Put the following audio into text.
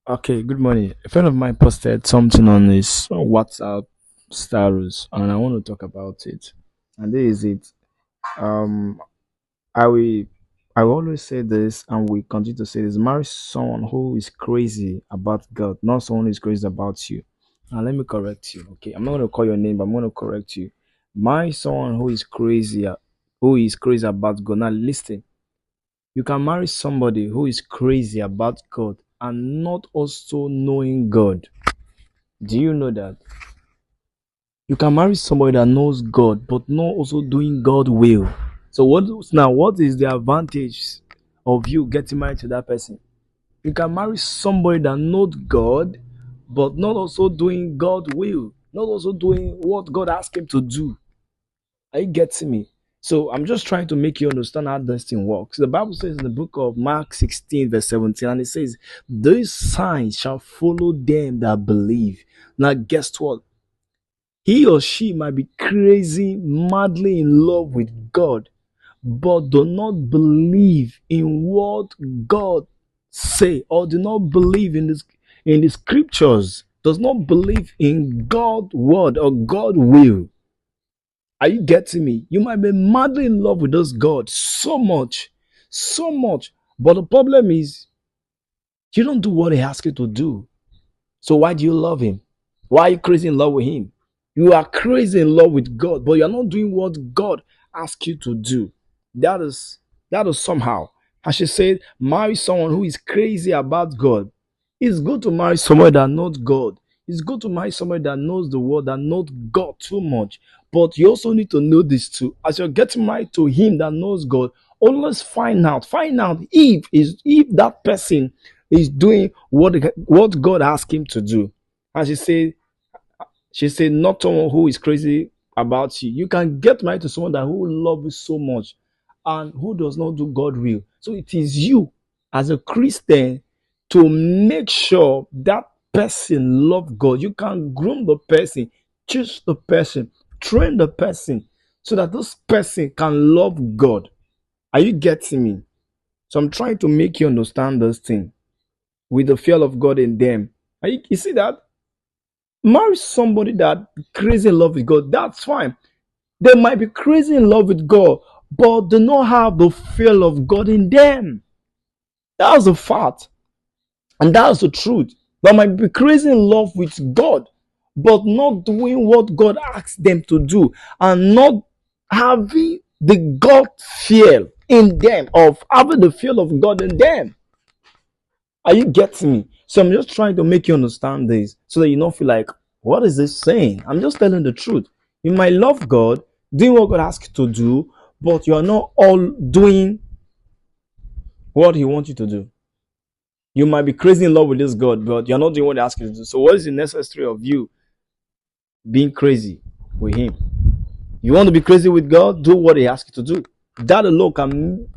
Okay, good morning. A friend of mine posted something on his WhatsApp status, and I want to talk about it. And this is it. Um, I will, I will always say this, and we continue to say this: marry someone who is crazy about God, not someone who is crazy about you. And let me correct you. Okay, I'm not going to call your name, but I'm going to correct you. Marry someone who is crazy about God. Now, listen. You can marry somebody who is crazy about God and not also knowing God. Do you know that? You can marry somebody that knows God but not also doing God will. So what is the advantage of you getting married to that person? You can marry somebody that knows God but not also doing God will, not also doing what God asked him to do. Are you getting me? So I'm just trying to make you understand how this thing works. The Bible says in the book of Mark 16, verse 17, and it says, these signs shall follow them that believe. Now, guess what? He or she might be crazy, madly in love with God, but do not believe in what God say, or do not believe in the scriptures, does not believe in God's word or God will. Are you getting me? You might be madly in love with this God so much. But the problem is, you don't do what He asks you to do. So why do you love Him? Why are you crazy in love with Him? You are crazy in love with God, but you're not doing what God asks you to do. That is that is somehow. As she said, marry someone who is crazy about God. It's good to marry someone that knows God. It's good to marry someone that knows the word, that knows God too much. But you also need to know this too. As you're getting married to him that knows God, always find out if that person is doing what God asked him to do. As she said, not someone who is crazy about you. You can get married to someone that who loves you so much and who does not do God will. So it is you as a Christian to make sure that person love God. You can groom the person, choose the person, train the person so that this person can love God. Are you getting me? So I'm trying to make you understand this thing with the fear of God in them. You see that? Marry somebody that crazy in love with God. That's fine. They might be crazy in love with God, but do not have the fear of God in them. That's the fact. And that's the truth. They might be crazy in love with God, but not doing what God asked them to do and not having the God fear in them, of having the fear of God in them. Are you getting me? So I'm just trying to make you understand this so that you don't feel like, what is this saying? I'm just telling the truth. You might love God, doing what God asks you to do, but you are not all doing what He wants you to do. You might be crazy in love with this God, but you're not doing what He asks you to do. So, what is the necessary of you being crazy with Him? You want to be crazy with God? Do what He asks you to do. That alone can